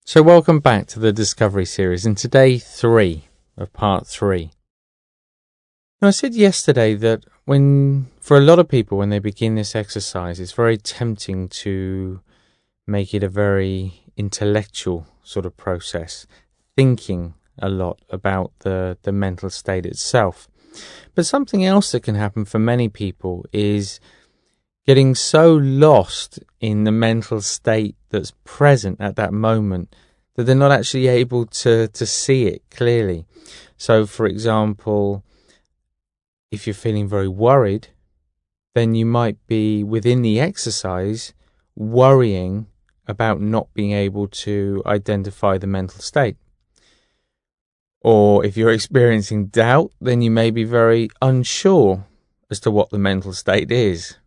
So welcome back to the Discovery series and today 3 of part 3. Now I said yesterday that for a lot of people when they begin this exercise, it's very tempting to make it a very intellectual sort of process, thinking a lot about the mental state itself. But something else that can happen for many people is getting so lost in the mental state that's present at that moment that they're not actually able to see it clearly. So, for example, if you're feeling very worried, then you might be within the exercise worrying about not being able to identify the mental state. Or if you're experiencing doubt, then you may be very unsure as to what the mental state is.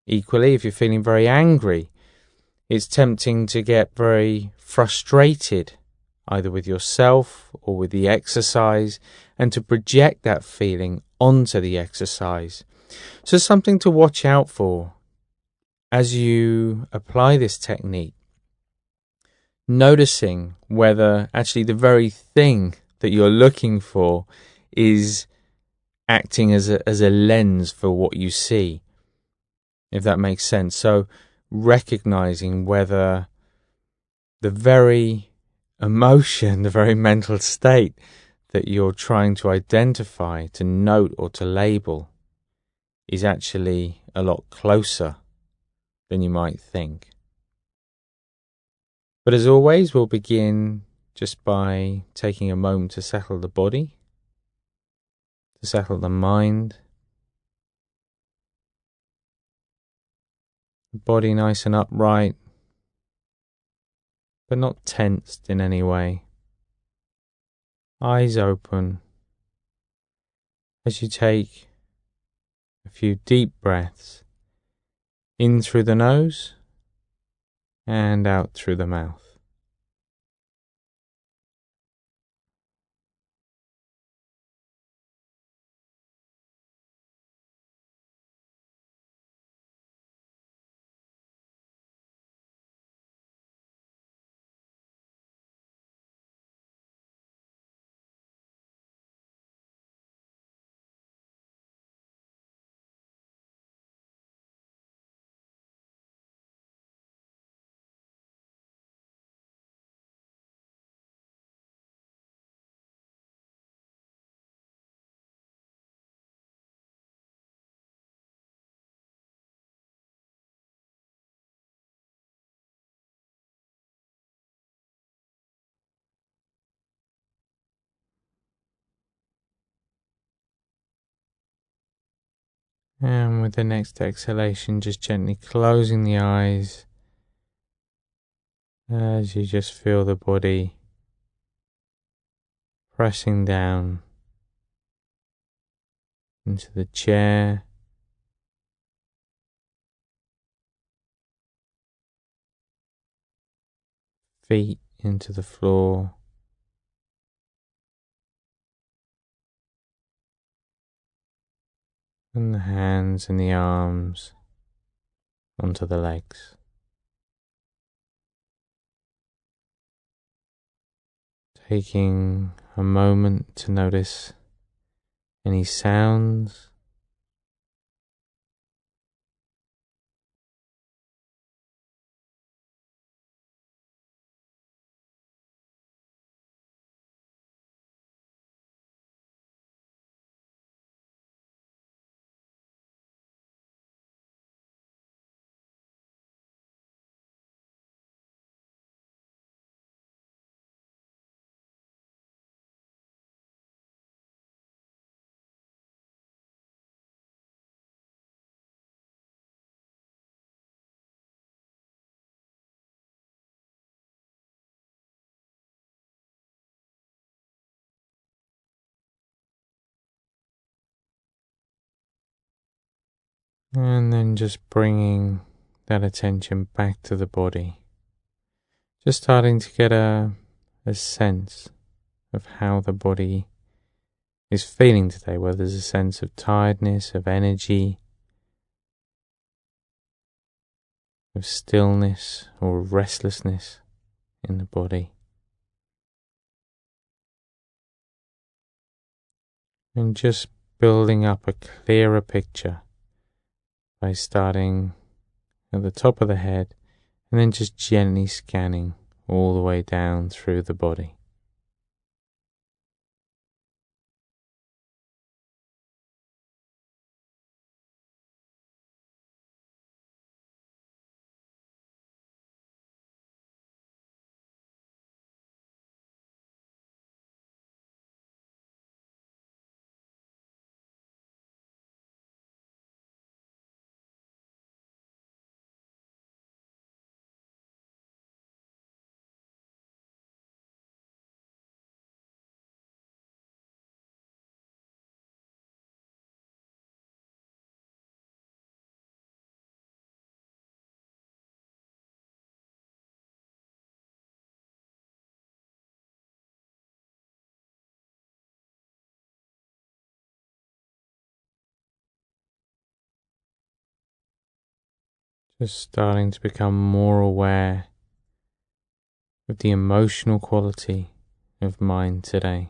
Equally, if you're feeling very angry, it's tempting to get very frustrated, either with yourself or with the exercise, and to project that feeling onto the exercise. So something to watch out for as you apply this technique, noticing whether actually the very thing that you're looking for is acting as a lens for what you see, if that makes sense. So recognizing whether the very emotion, the very mental state that you're trying to identify, to note or to label is actually a lot closer than you might think. But as always, we'll begin just by taking a moment to settle the body, to settle the mind. The body nice and upright, but not tensed in any way. Eyes open as you take a few deep breaths in through the nose and out through the mouth. And with the next exhalation, just gently closing the eyes as you just feel the body pressing down into the chair, feet into the floor, and the hands and the arms onto the legs. Taking a moment to notice any sounds, and then just bringing that attention back to the body. Just starting to get a sense of how the body is feeling today, whether there's a sense of tiredness, of energy, of stillness or restlessness, in the body. And just building up a clearer picture by starting at the top of the head and then just gently scanning all the way down through the body. Just starting to become more aware of the emotional quality of mind today.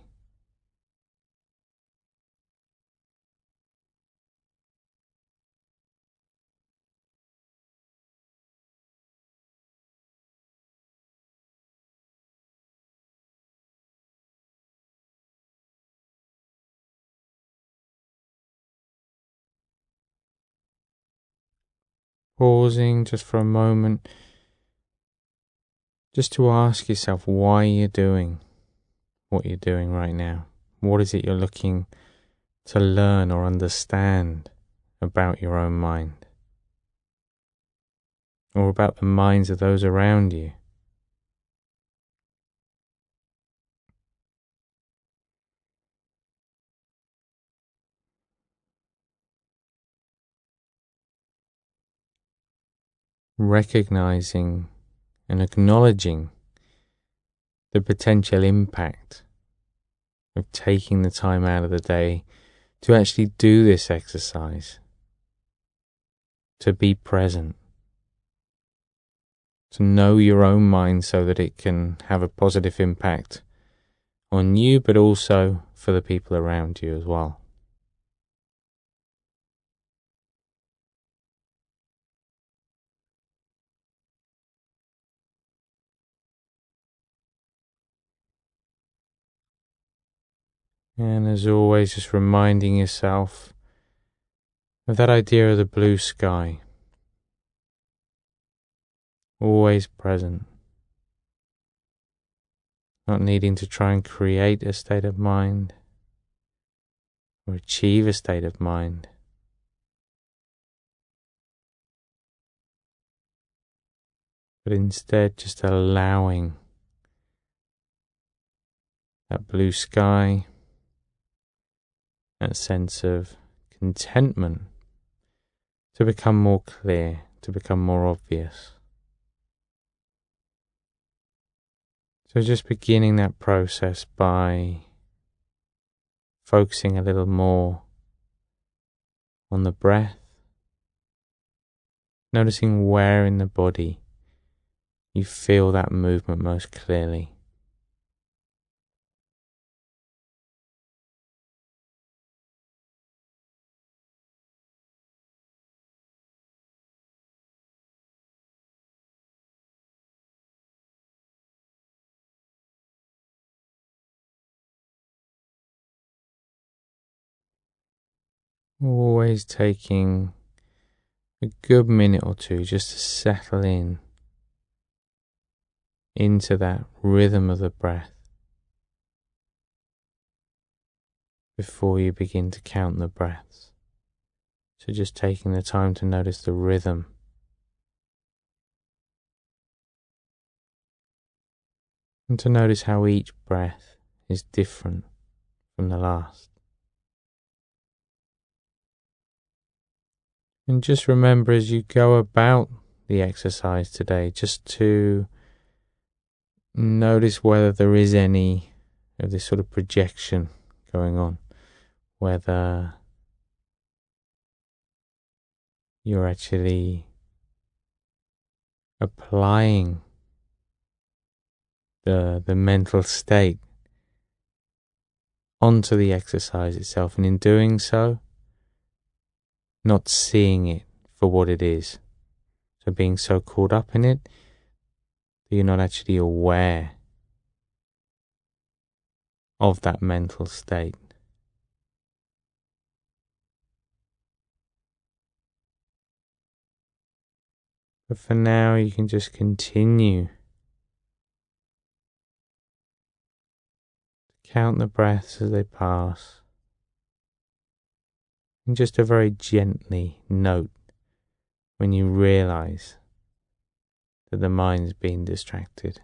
Pausing just for a moment, just to ask yourself why you're doing what you're doing right now. What is it you're looking to learn or understand about your own mind? Or about the minds of those around you? Recognizing and acknowledging the potential impact of taking the time out of the day to actually do this exercise, to be present, to know your own mind so that it can have a positive impact on you, but also for the people around you as well. And as always, just reminding yourself of that idea of the blue sky, always present, not needing to try and create a state of mind or achieve a state of mind, but instead just allowing that blue sky, that sense of contentment to become more clear, to become more obvious. So just beginning that process by focusing a little more on the breath, noticing where in the body you feel that movement most clearly. Always taking a good minute or two just to settle into that rhythm of the breath before you begin to count the breaths. So just taking the time to notice the rhythm and to notice how each breath is different from the last. And just remember as you go about the exercise today, just to notice whether there is any of this sort of projection going on, whether you're actually applying the mental state onto the exercise itself, and in doing so, not seeing it for what it is. So being so caught up in it that you're not actually aware of that mental state. But for now, you can just continue to count the breaths as they pass, and just a very gently note when you realize that the mind's been distracted.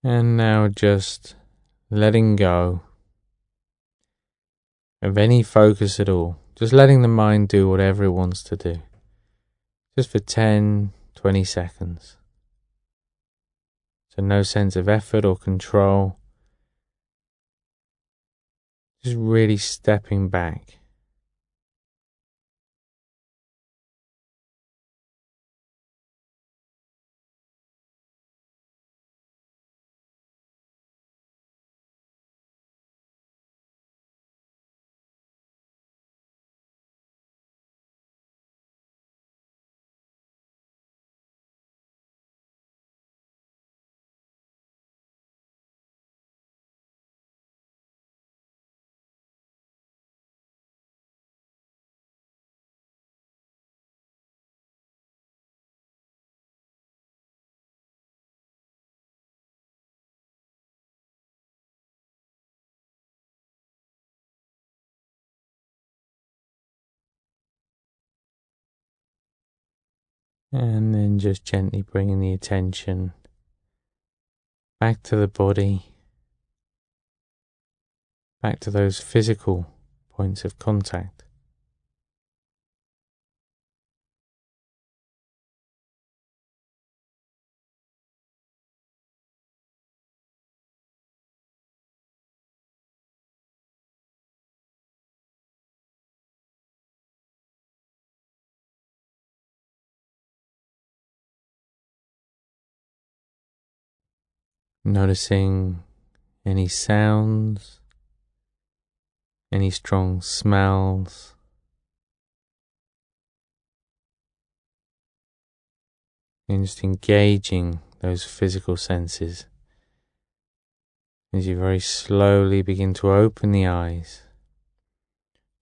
And now just letting go of any focus at all. Just letting the mind do whatever it wants to do. Just for 10, 20 seconds. So no sense of effort or control. Just really stepping back. And then just gently bringing the attention back to the body, back to those physical points of contact. Noticing any sounds, any strong smells, and just engaging those physical senses as you very slowly begin to open the eyes.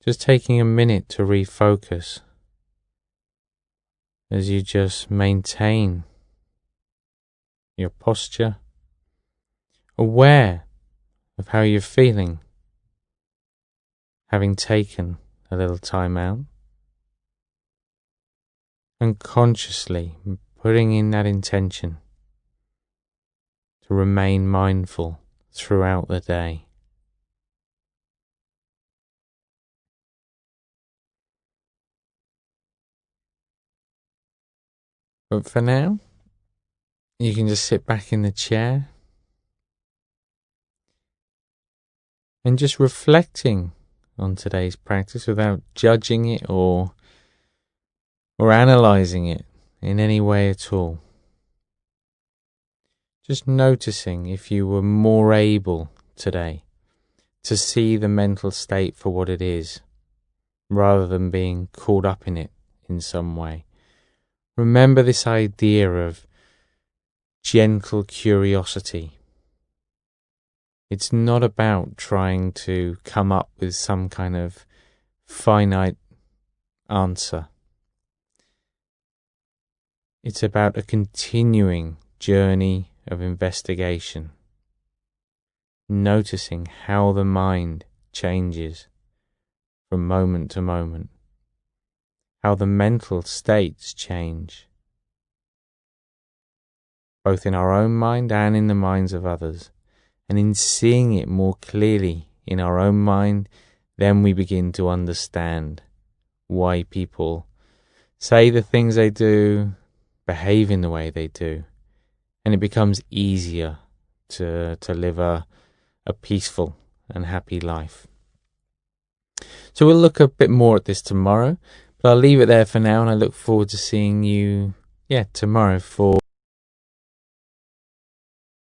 Just taking a minute to refocus as you just maintain your posture, aware of how you're feeling, having taken a little time out, and consciously putting in that intention to remain mindful throughout the day. But for now, you can just sit back in the chair and just reflecting on today's practice without judging it or analyzing it in any way at all. Just noticing if you were more able today to see the mental state for what it is, rather than being caught up in it in some way. Remember this idea of gentle curiosity. It's not about trying to come up with some kind of finite answer. It's about a continuing journey of investigation, noticing how the mind changes from moment to moment, how the mental states change, both in our own mind and in the minds of others. And in seeing it more clearly in our own mind, then we begin to understand why people say the things they do, behave in the way they do, and it becomes easier to live a peaceful and happy life. So we'll look a bit more at this tomorrow, but I'll leave it there for now, and I look forward to seeing you tomorrow for